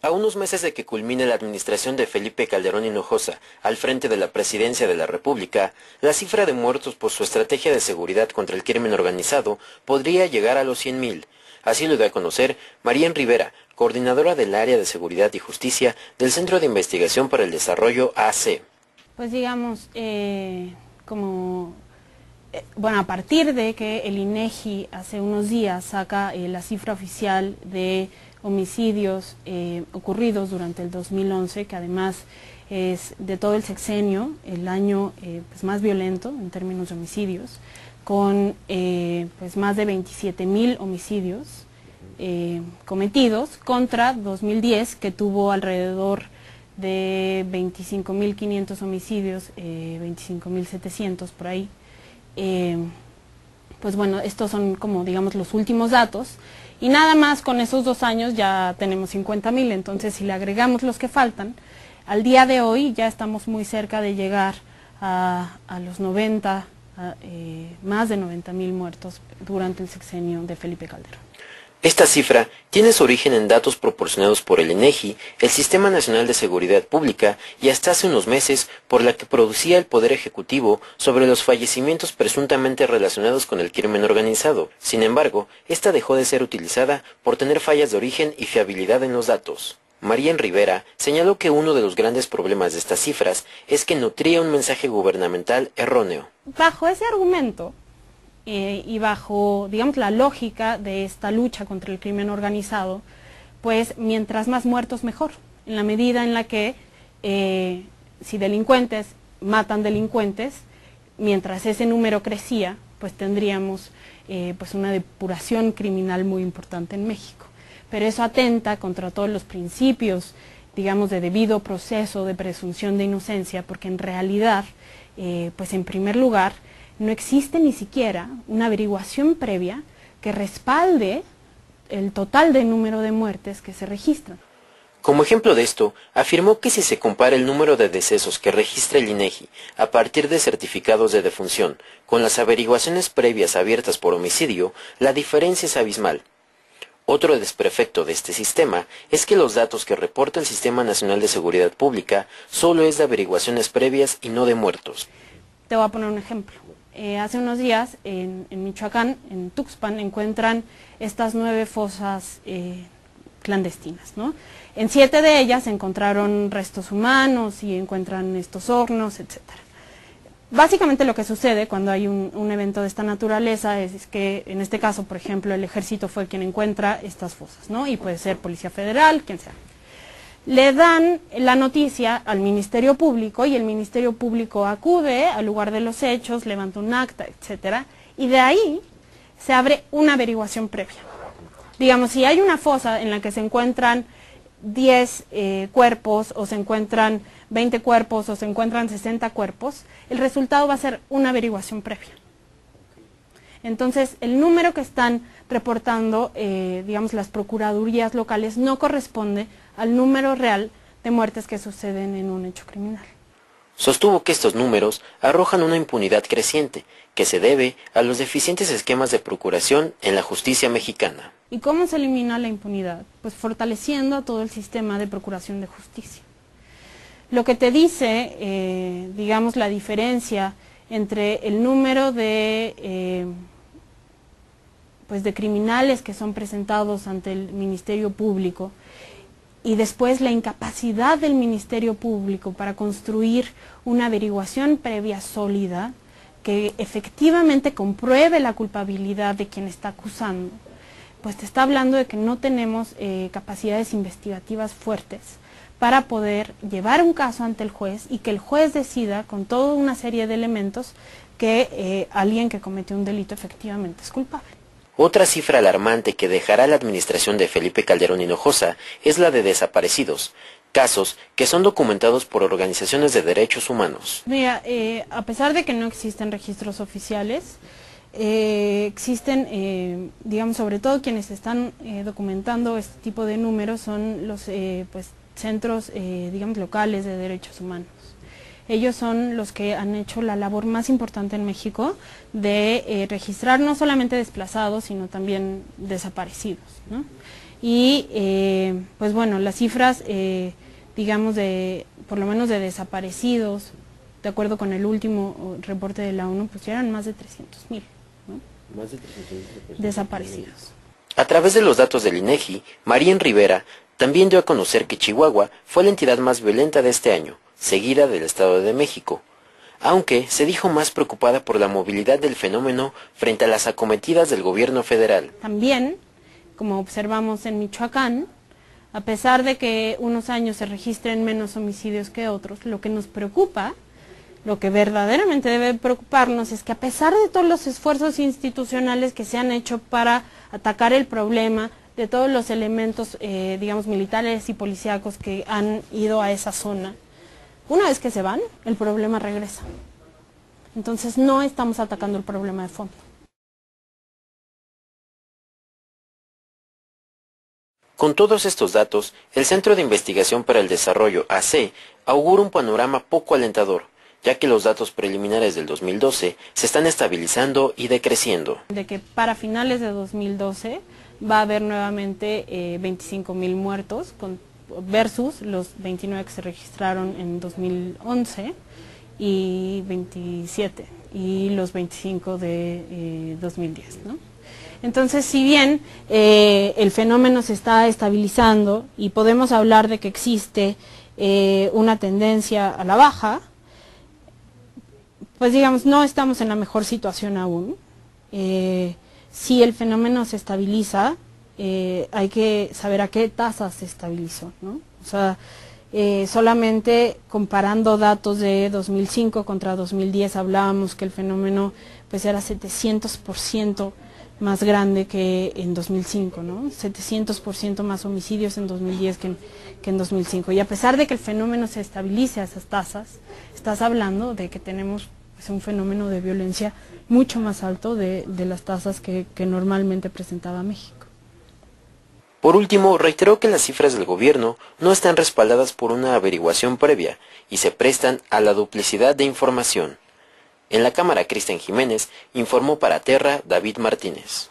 A unos meses de que culmine la administración de Felipe Calderón Hinojosa al frente de la Presidencia de la República, la cifra de muertos por su estrategia de seguridad contra el crimen organizado podría llegar a los 100,000. Así lo dio a conocer María Rivera, coordinadora del Área de Seguridad y Justicia del Centro de Investigación para el Desarrollo AC. Pues digamos, a partir de que el INEGI hace unos días saca la cifra oficial de homicidios ocurridos durante el 2011, que además es de todo el sexenio, el año pues más violento en términos de homicidios, con pues más de 27,000 homicidios cometidos contra 2010, que tuvo alrededor de 25,500 homicidios, 25,700 por ahí. Pues bueno, estos son como digamos los últimos datos, y nada más con esos 2 años ya tenemos 50,000, entonces si le agregamos los que faltan, al día de hoy ya estamos muy cerca de llegar a los 90, más de 90,000 muertos durante el sexenio de Felipe Calderón. Esta cifra tiene su origen en datos proporcionados por el INEGI, el Sistema Nacional de Seguridad Pública, y hasta hace unos meses por la que producía el Poder Ejecutivo sobre los fallecimientos presuntamente relacionados con el crimen organizado. Sin embargo, esta dejó de ser utilizada por tener fallas de origen y fiabilidad en los datos. María Rivera señaló que uno de los grandes problemas de estas cifras es que nutría un mensaje gubernamental erróneo. Bajo ese argumento, y bajo, digamos, la lógica de esta lucha contra el crimen organizado, pues mientras más muertos mejor, en la medida en la que si delincuentes matan delincuentes, mientras ese número crecía, pues tendríamos pues una depuración criminal muy importante en México. Pero eso atenta contra todos los principios, digamos, de debido proceso, de presunción de inocencia, porque en realidad, pues en primer lugar, no existe ni siquiera una averiguación previa que respalde el total de número de muertes que se registran. Como ejemplo de esto, afirmó que si se compara el número de decesos que registra el INEGI a partir de certificados de defunción con las averiguaciones previas abiertas por homicidio, la diferencia es abismal. Otro desperfecto de este sistema es que los datos que reporta el Sistema Nacional de Seguridad Pública solo es de averiguaciones previas y no de muertos. Te voy a poner un ejemplo. Hace unos días en Michoacán, en Tuxpan, encuentran estas 9 fosas clandestinas, ¿no? En 7 de ellas encontraron restos humanos y encuentran estos hornos, etc. Básicamente lo que sucede cuando hay un evento de esta naturaleza es que, en este caso, por ejemplo, el ejército fue quien encuentra estas fosas, ¿no? Y puede ser Policía Federal, quien sea. Le dan la noticia al Ministerio Público y el Ministerio Público acude al lugar de los hechos, levanta un acta, etcétera, y de ahí se abre una averiguación previa. Digamos, si hay una fosa en la que se encuentran 10 cuerpos, o se encuentran 20 cuerpos, o se encuentran 60 cuerpos, el resultado va a ser una averiguación previa. Entonces, el número que están reportando, digamos, las procuradurías locales no corresponde al número real de muertes que suceden en un hecho criminal. Sostuvo que estos números arrojan una impunidad creciente, que se debe a los deficientes esquemas de procuración en la justicia mexicana. ¿Y cómo se elimina la impunidad? Pues fortaleciendo todo el sistema de procuración de justicia. Lo que te dice, digamos, la diferencia entre el número de criminales que son presentados ante el Ministerio Público y después la incapacidad del Ministerio Público para construir una averiguación previa sólida que efectivamente compruebe la culpabilidad de quien está acusando, pues te está hablando de que no tenemos capacidades investigativas fuertes para poder llevar un caso ante el juez y que el juez decida con toda una serie de elementos que alguien que cometió un delito efectivamente es culpable. Otra cifra alarmante que dejará la administración de Felipe Calderón Hinojosa es la de desaparecidos, casos que son documentados por organizaciones de derechos humanos. Mira, a pesar de que no existen registros oficiales, existen, digamos, sobre todo quienes están documentando este tipo de números son los centros, digamos, locales de derechos humanos. Ellos son los que han hecho la labor más importante en México de registrar no solamente desplazados, sino también desaparecidos, ¿no? y pues bueno, las cifras, digamos, por lo menos de desaparecidos, de acuerdo con el último reporte de la ONU, pues ya eran más de 300,000, ¿no? Más de 300,000 desaparecidos. A través de los datos del INEGI, Marín Rivera también dio a conocer que Chihuahua fue la entidad más violenta de este año, seguida del Estado de México, aunque se dijo más preocupada por la movilidad del fenómeno frente a las acometidas del gobierno federal. También, como observamos en Michoacán, a pesar de que unos años se registren menos homicidios que otros, lo que nos preocupa, lo que verdaderamente debe preocuparnos es que a pesar de todos los esfuerzos institucionales que se han hecho para atacar el problema, de todos los elementos, digamos, militares y policíacos que han ido a esa zona, una vez que se van, el problema regresa. Entonces no estamos atacando el problema de fondo. Con todos estos datos, el Centro de Investigación para el Desarrollo, AC, augura un panorama poco alentador, ya que los datos preliminares del 2012 se están estabilizando y decreciendo. De que para finales de 2012 va a haber nuevamente 25,000 muertos versus los 29 que se registraron en 2011 y 27 y los 25 de 2010, ¿no? Entonces, si bien el fenómeno se está estabilizando y podemos hablar de que existe una tendencia a la baja, pues digamos, no estamos en la mejor situación aún. Si el fenómeno se estabiliza, hay que saber a qué tasa se estabilizó, ¿no? O sea, solamente comparando datos de 2005 contra 2010 hablábamos que el fenómeno pues era 700% más grande que en 2005, ¿no? 700% más homicidios en 2010 que en 2005. Y a pesar de que el fenómeno se estabilice a esas tasas, estás hablando de que tenemos pues, un fenómeno de violencia mucho más alto de las tasas que normalmente presentaba México. Por último, reiteró que las cifras del gobierno no están respaldadas por una averiguación previa y se prestan a la duplicidad de información. En la cámara, Cristian Jiménez informó para Terra David Martínez.